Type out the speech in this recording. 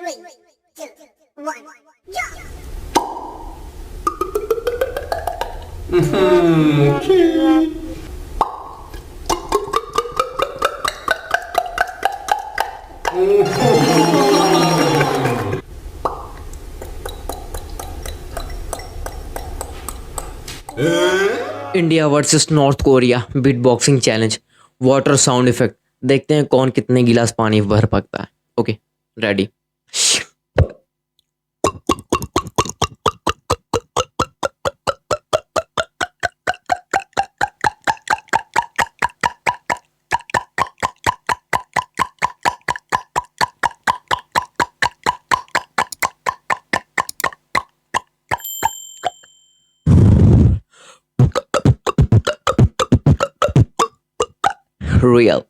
2, 1, jump! India versus North Korea beat boxing challenge water sound effect. देखते हैं कौन कितने गिलास पानी भर पकता है। Okay, ready. रियल